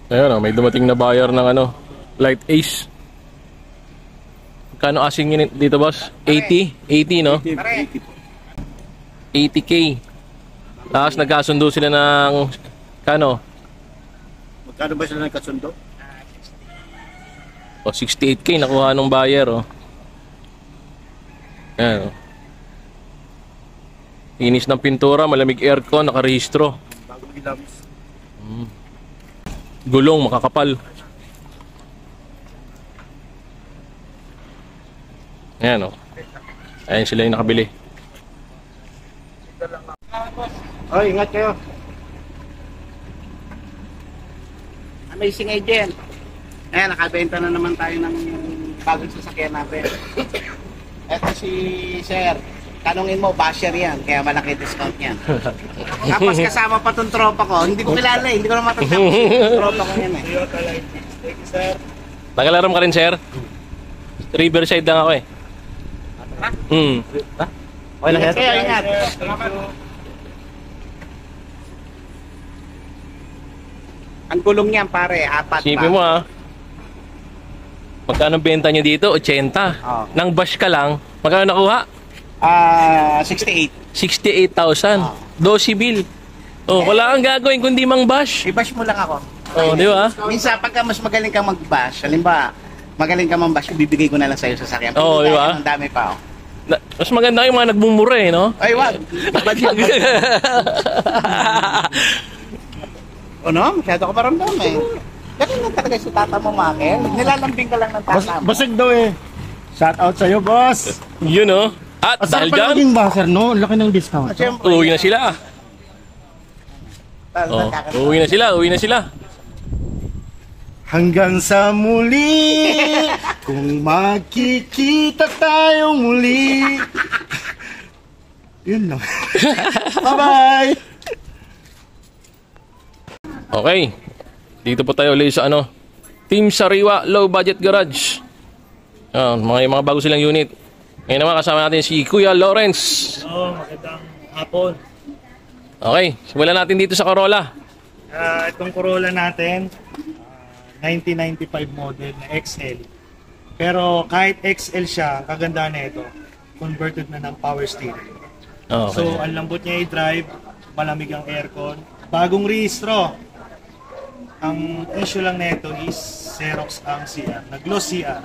Ayun oh, may dumating na buyer ng ano, Light Ace. Kano asking yun dito, boss? 80? 80, no? 80K. Tapos nagkasundo sila ng kano? Magkano ba sila nagkasundo? O, 68K nakuha ng buyer, oh. Ayan, oh. Finish ng pintura, malamig aircon, nakarehistro. Bagong ilabs. Gulong, makakapal. Ayan, oh. Ayan sila yung nakabili. Ay, ingat kayo. Amazing agent. Ayan, nakabenta na naman tayo ng bagong sasakyan natin. Eto si Sir. Tanungin mo, basher yan. Kaya malaki discount yan. Tapos kasama pa tong tropa ko. Hindi ko kilala eh. Hindi ko na matatapos. Tropa ko yan eh. Thank you, sir. Nagalaram ka rin, sir? Riverside lang ako eh. Ha? Ha? Okay lang, sir. Ingat. Ang gulong niyan, pare. 4 Sipin mo ah. Magkano benta nyo dito? 80. Oh. Nang bash ka lang, magkano nakuha? 68. 68,000. 12 bill. Oh, wala kang gagawin kundi mang bash. I-bash mo lang ako. Oh, di ba? Minsan, pagka mas magaling kang mag-bash, halimbawa, magaling ka mang-bash, ibibigay ko na lang sa'yo sa sasakyan. Oo, di ba? Ang dami pa, oh. Mas maganda yung mga nagmumura eh, no? Ay, wag. O no? Masyado ka maramdam eh. Ganun lang talaga si tata mo, Makel. Nilalambing ka lang ng tata mo. Basag daw eh. Shout out sa'yo, boss. Yun, no? At dahil Asar pa dyan, naging baser, no? Laki ng discount. Siyempre. uwi na sila. Oh, uwi na sila, uwi na sila. Hanggang sa muli, kung magkikita tayo muli. Yun lang. Bye-bye! Okay. Dito po tayo ulit sa ano, Team Sariwa Low Budget Garage. Mga bago silang unit. Ngayon naman kasama natin si Kuya Lawrence. Magandang hapon. Okay, simulan natin dito sa Corolla. Itong Corolla natin, 1995 model na XL. Pero kahit XL siya, kagandahan na ito, converted na ng power steering. Okay. So, ang lambot niya i-drive, malamig ang aircon. Bagong rehistro. Ang issue lang na ito is Xerox ang CR, nag-gloss CR.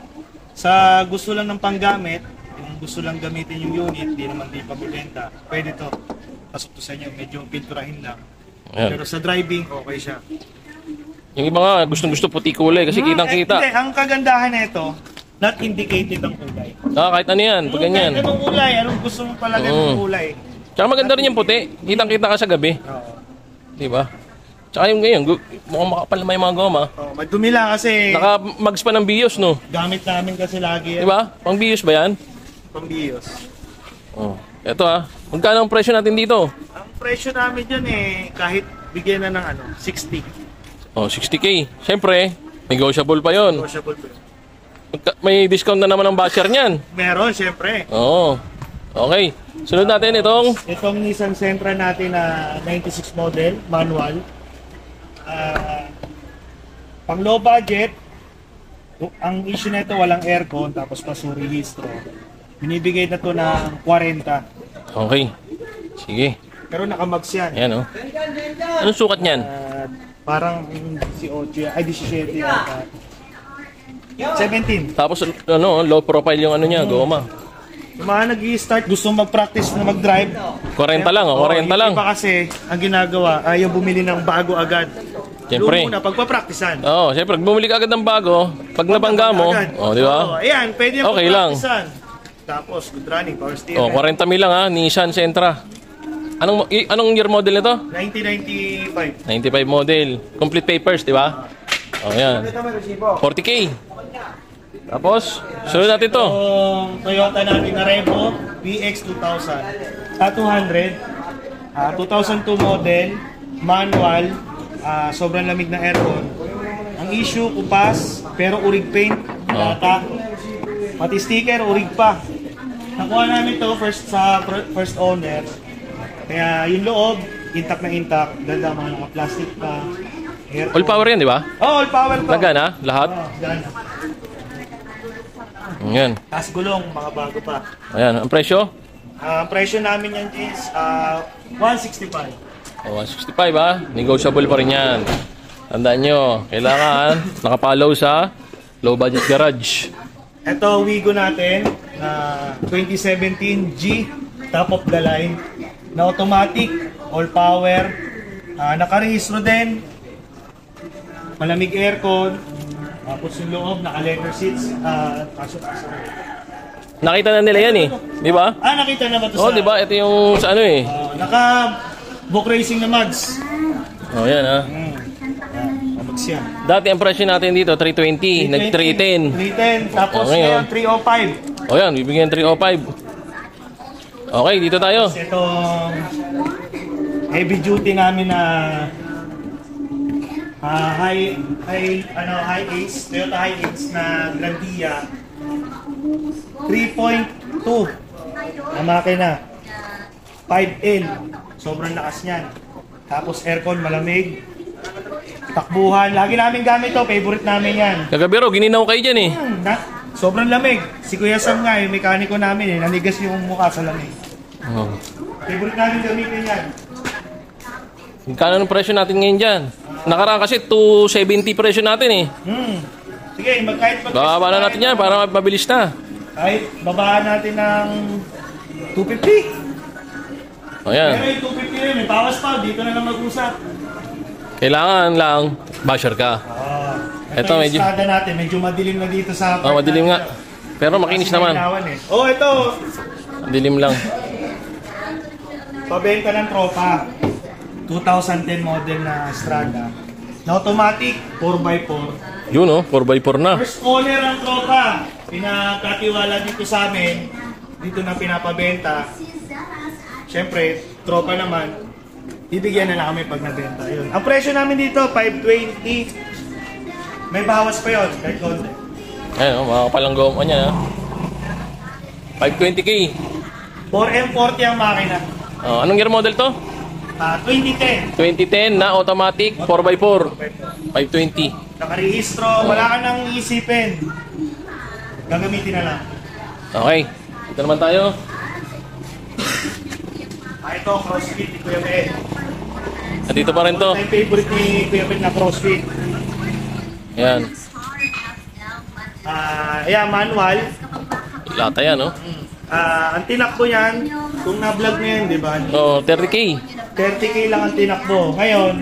Sa gusto lang ng panggamit, kung gusto lang gamitin yung unit, di naman di pabibenta, pwede to. Pasok to sa inyo, medyo pinturahin lang. Ayan. Pero sa driving, okay siya. Yung iba nga, gustong-gusto puti kulay kasi kitang-kita. Hindi, ang kagandahan nito, not indicated ang kulay. Kahit ano yan, pag ganyan. Kahit anong kulay, anong gusto mo palagay ng kulay. Tsaka maganda rin yung puti. Kitang-kita ka sa gabi. Oo. Diba? Tsaka yung ngayon, mukhang makapal naman yung mga goma. Oh, madumi lang kasi Naka-mags pa ng BIOS, no? gamit namin kasi lagi yan. Diba? Pang BIOS ba yan? Pambios. Oh. Ito ah. Magkano ang presyo natin dito? Ang presyo namin dyan kahit bigyan na ng 60. Oh, 60K. Siyempre, negotiable pa yon. Negotiable pa. May discount na naman ang basher niyan. Meron, syempre. Oo. Okay. Sunod natin itong Itong Nissan Sentra natin na 96 model, manual. Pang low budget, ang issue na ito walang aircon tapos pasuri histro. Binibigay na to ng 40. Okay. Sige. Pero nakamags yan. Ayan oh. Anong sukat niyan? Parang 18, ay 17 yata. 17. Tapos ano, low profile yung ano niya, goma. Yung mga nag-i-start, gusto mag-practice na mag-drive. 40 lang, oh, 40 lang. Iba kasi, ang ginagawa, ayaw bumili ng bago agad. Siyempre. Doon muna, pagpa-practicean. Oo, siyempre, bumili ka agad ng bago, pag nabangga mo, di ba? Ayan, pwede yung Okay lang. pagpa-practicean. Tapos, good running, power steering. Oh, 40 mil lang ha, Nissan Sentra. Anong year model nito? 1995. 95 model. Complete papers, di ba? Oh, yan. 40K. Tapos, sunod natin to. Yung Toyota natin na Revo VX 2000. 200. 2002 model, manual, sobrang lamig na aircon. Ang issue, kupas, pero urig paint, data. Pati sticker, urig pa. Nakuha namin to first owner. Kaya yung loob, intact na intact. Ganda, mga naka-plastic pa. Aircon. All power yan, di ba? Oh, all power to. Nagana? Lahat? Oh, gana. Yan. Taas gulong, mga bago pa. Ayan. Ang presyo? Ang presyo namin yan is 165. Oh, 165 ha. Negotiable pa rin yan. Tandaan nyo, kailangan nakapollow sa Low Budget Garage. Ito, Wigo natin na 2017 G, top of the line, na automatic, all power, nakarehistro din, malamig aircon, tapos yung loob, naka-leather seats, kaso. Nakita na nila yan eh. Di ba? Nakita na ba ito Oh, di ba? Ito yung sa ano eh. Naka-book racing na mags. Oh, yan ha. Mags yan. Dati ang presyo natin dito, 320. Nag-310. 310, tapos ngayon, ngayon 305. Oh, yan. Bibigyan 305. Okay, dito tayo. Itong heavy duty namin na high ace, Toyota high ace na Grandia 3.2 na makina, 5L, sobrang lakas niyan. Tapos aircon, malamig, takbuhan, lagi namin gamit to, favorite namin yan. Kagabiro, gininaw kayo dyan eh. Sobrang lamig. Si Kuya Sam nga, yung mekaniko namin nanigas yung mukha sa lamig. Oh. Favorite namin gamitin yan. Magkano ang presyo natin ngayon dyan? Nakaraan kasi 270 presyo natin eh. Sige, kahit Bababa na natin yan para mabilis na. kahit babaan natin ng 250. O yan. Pero yung 250 rin, may bawas pa. Dito na lang mag-usap. Kailangan lang basher ka. Ito Ito, yung medyo- strada natin. Medyo madilim na dito sa... Oh, madilim nga. Pero makinis Kasi may naman. ilawan eh. Oh, ito. Dilim lang. Pabenta ng tropa. 2010 model na Strada. Na automatic, 4x4. Yun oh, 4x4 na. First owner ang tropa. Pinakatiwala dito sa amin. Dito na pinapabenta. Siyempre, tropa naman. Bibigyan na lang kami pag nabenta. Yun. Ang presyo namin dito, 520. May bawas pa yun, kahit konti. Ayan oh, mga kapalanggaw niya. 520k. 4M40 ang makina. Oh, anong year model to? 2010. 2010 na automatic 4x4. 520. Nakarehistro, wala ka nang isipin. Gagamitin na lang. Okay. Dito naman tayo. Ito, CrossFit ni Kuya Ben. Dito pa rin to. Ito yung favorite ni Kuya Ben na CrossFit. Ayan. Ayan, manual. Lata yan oh. Ang tinakbo yan, kung na-vlog mo yan, di ba? Oh, 30k. 30k lang ang tinakbo. Ngayon,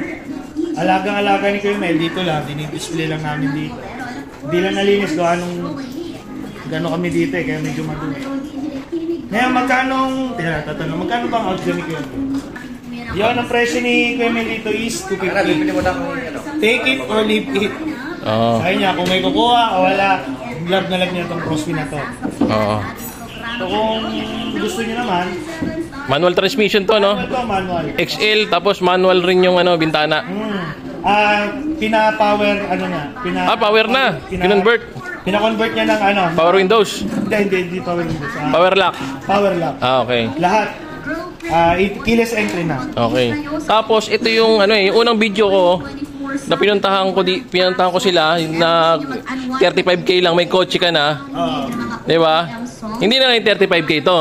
alagang-alaga ni Kuya Mel, dito lang, dinidisplay lang namin dito. Hindi lang nalinis, gano'n kami dito kaya medyo madumi. Ngayon, magkano ba ang outgo ni Kuya Mel? Yun, ang presyo ni Kuya Mel dito is 250. Take it or leave it. Oo. Sabi niya, kung may kukuha o wala, love na love niya itong CrossFit na to. Oo. So kung gusto niyo naman, Manual transmission to no? ito manual. XL tapos manual rin yung ano bintana. Pina-power, ano na? Power na. Kinonvert. Pina-convert niya ng ano? Power windows. Hindi power windows. Power lock. Power lock. Okay. Lahat. Keyless entry na. Okay. Tapos ito yung ano yung unang video ko na pinuntahan ko sila na 35k lang may kotse ka na. 'Di ba? Hindi na yung 35k to.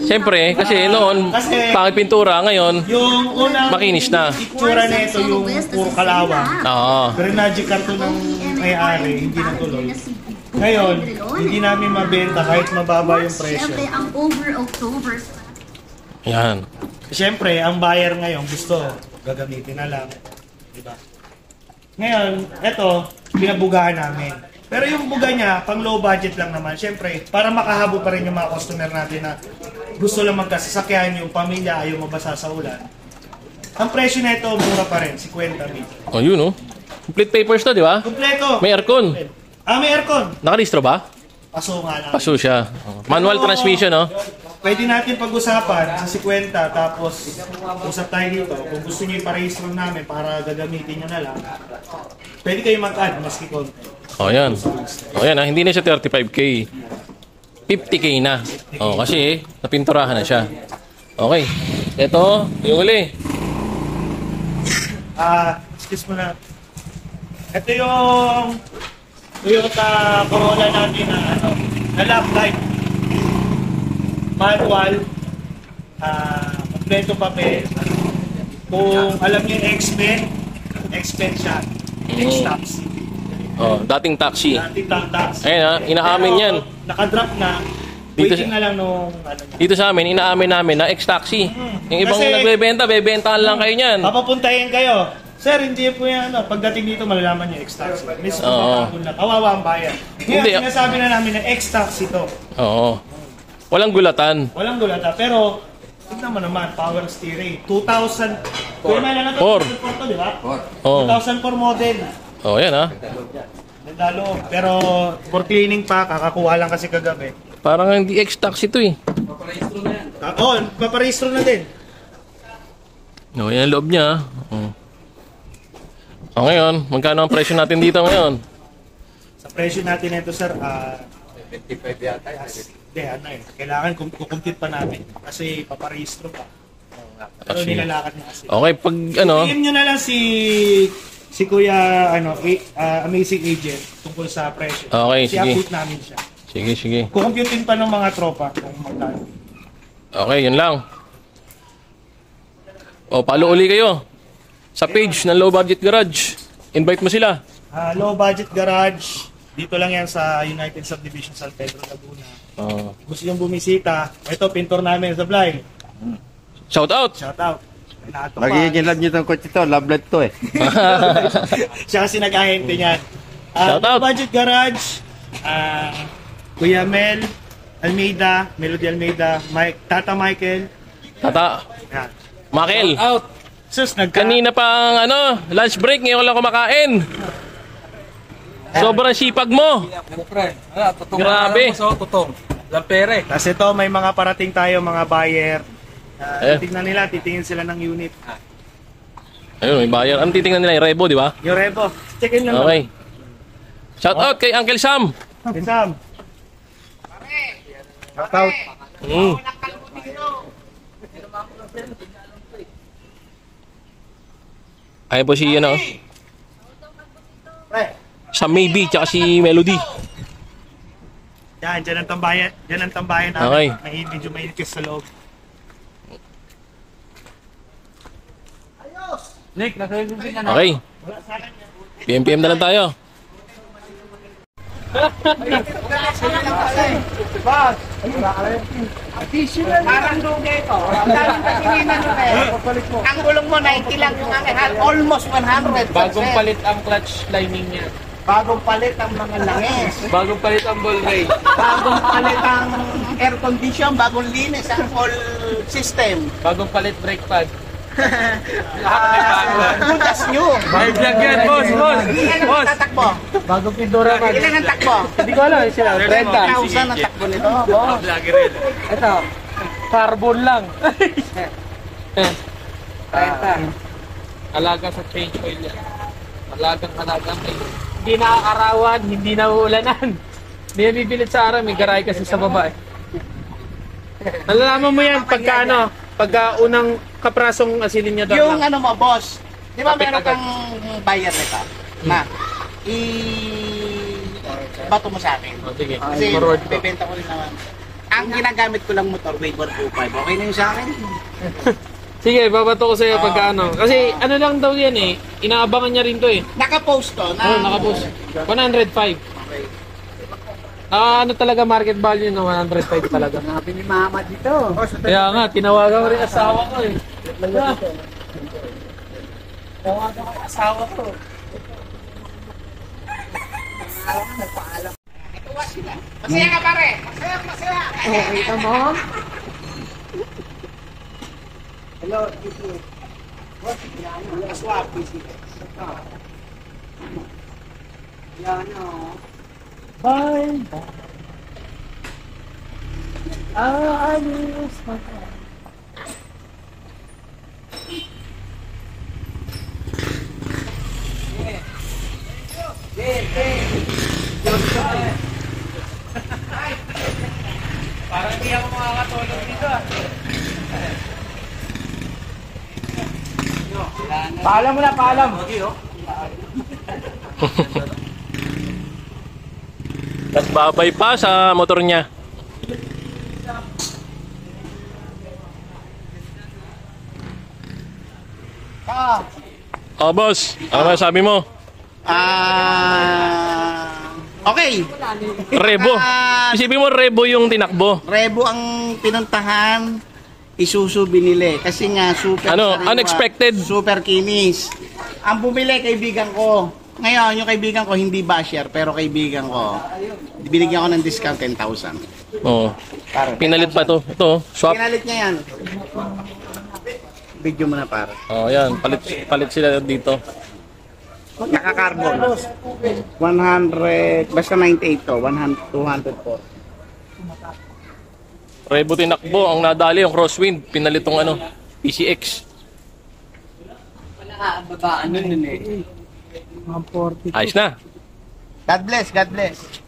Siyempre, kasi noon pangit pintura, ngayon Yung unang makinis na. itsura na ito yung puro kalawang. Oo. Pero magic karton ng may-ari, hindi natuloy. Ngayon, hindi namin mabenta kahit mababa yung presyo. Siyempre, ang over October. Yan. Siyempre, ang buyer ngayon gusto, gagamitin na lang. Diba? Ngayon, eto, pinabugahan namin. Pero yung buga niya, pang low budget lang naman. Siyempre, para makahabol pa rin yung mga customer natin na gusto lang magkasasakyan, yung pamilya ayaw mabasa sa ulan. Ang presyo na ito, mura pa rin, 50,000. Oh, yun oh. Complete papers to, di ba? Kompleto! May aircon. May aircon. Nakalistro ba? Paso nga lang. Paso siya. Oh. Manual transmission, no? Pwede natin pag-usapan sa 50, tapos usap tayo dito. Kung gusto niyo iparehistro namin para gagamitin nyo na lang, pwede kayo mag-add, maski konti. Oh, yan. Oh, yan. Hindi na siya 35k. 50k na. Oh, kasi napinturahan na siya. Okay. Ito, yung uli. Excuse mo na. Ito yung Toyota Corolla natin na na lap light. Manual. Kompleto papel. Kung alam niyo yung X-Men siya. X-Taxi. Oh, dating taxi. Dating taxi. Ayun ha, inaamin yan. Nakadrop na. Dito Waiting na lang nung niya. Dito sa amin, inaamin namin na ex-taxi. Yung ibang Kasi- nagbebenta, bebentahan lang kayo niyan. Papapuntahin kayo. Sir, hindi po yan. Pagdating dito, malalaman niyo X-Taxi. Mismo Oo. na. Kawawa ang bayan. Kaya Hindi. sinasabi na namin na X-Taxi to. Oo. Walang gulatan. Walang gulata. Pero, tignan mo naman, power steering. 2000. Kuya Mel, ano to? Four. 2004 to, di ba? Oo. 2004 model. Oh, yan ha. Nandalo. Pero, for cleaning pa, kakakuha lang kasi kagabi. Parang hindi ex-taxi to eh. Oo, paparehistro na din. No, yan ang loob niya. Oh. Oh, ngayon, magkano ang presyo natin dito ngayon? Sa presyo natin ito, sir, 25 yata. Hindi, ano eh. Kailangan kukumpit pa namin. Kasi paparehistro pa. Pero Sige. nilalakad niya kasi. Okay, pag ano, Tingin nyo na lang si Kuya Amazing Agent tungkol sa presyo. Okay, Si sige. update namin siya. sige, sige. Kukumputin pa ng mga tropa kung magkano. Okay, yun lang. O, palo uli kayo. Sa page ng Low Budget Garage. Invite mo sila. Low budget garage. Dito lang yan sa United Subdivision San Pedro, Laguna. Oh. Gusto yung bumisita. Ito, pintor namin sa Bly. Shout out! Shout out. Nato pa. Magiging love nyo itong kotse to. Love light to eh. Siya kasi nag-ahente niyan. Shout out. Low budget garage. Kuya Mel Almeida, Melody Almeida, Tata Michael. Tata, Yan. Makel. Out. Sus, Kanina pa ang lunch break, ngayon ko lang kumakain. Sobrang sipag mo. Siyempre, tutong Grabe. So, tutong. Lampere. Kasi ito, may mga parating tayo, mga buyer. Eh. Titignan nila, titingin sila ng unit. Ayun, may buyer. Ano titingnan nila? Yung Rebo, di ba? Yung Revo, check-in lang. Okay. Shout out kay Uncle Sam. Okay, Sam. Shout out. Mm. Ayan po si ano, Pre, sa Maybe tsaka si Melody. yan, dyan ang tambayan. Dyan ang tambayan Okay. namin. Medyo mainit kasi sa loob. Nick, nasa yung na. Okay. PM na lang tayo. Parang lugi ito. Ang daming katingin ang gulong mo 90 lang yung akin. Almost 100%. Bagong palit ang clutch lining niya. Bagong palit ang mga langis. Bagong palit ang ball rail. Bagong palit ang air condition. Bagong linis ang whole system. Bagong palit brake pad. Lahat may bago. Butas nyo. May vlog yan, boss, boss. Ilan ang Boss, tatakbo? bagong pintura man. Ilan ang takbo? Hindi ko alam, sila. 30. 1,000 ang takbo nito. boss. Vlogger rin. Ito, carbon lang. 30. Alaga sa change oil yan. Alagang hindi nakakarawan, hindi nauulanan. Hindi yan bibilit sa araw, may garay kasi sa baba eh. Nalalaman mo yan pagka ano, pagka unang kaprasong asilin niya doon Yung lang. ano mo, boss. Di ba Kapit meron agad. kang buyer nito? Na, bato mo sa akin. Oh, sige, Kasi forward ko. bebenta ko rin naman. Ang ginagamit ko lang motor, Wave 125. Okay na yun sa akin? Sige, babato ko sa'yo pagka ano. Kasi ano lang daw yan eh, inaabangan niya rin to eh. Naka-post to. Oo, nakapost. 105. Okay. Ano talaga market value na 105 talaga. Sabi ni Mama dito. Kaya nga, tinawagan ko rin asawa ko eh. Tawagan ko yung asawa ko. Ituwa sila. Masaya ka pare. Masaya, masaya. Ito mo? Hello, Tito. Swap, PC. Yan o. Bye. Alis pa. Parang hindi ako makakatulog dito ah. Paalam mo na, paalam. Tapos babay pa sa motor niya. Oh, boss. Ano sabi mo? Okay. Rebo. Isipin mo, Rebo yung tinakbo. Rebo ang pinuntahan, Isuzu binili. Kasi nga, super Ano, sariwa, unexpected. super kinis. Ang bumili, kaibigan ko. Ngayon, yung kaibigan ko, hindi basher, pero kaibigan ko. Binigyan ko ng discount 10,000. Oh. Pare, Pinalit pa to. Ito, swap. Pinalit niya yan. Video mo na, pare. Oh, yan. Palit sila dito. Naka-carbon. 100, basta 98 to, 204. Rebo tinakbo. Ang nadali, yung crosswind. Pinalit tong ano, PCX. Ayos na. God bless, God bless.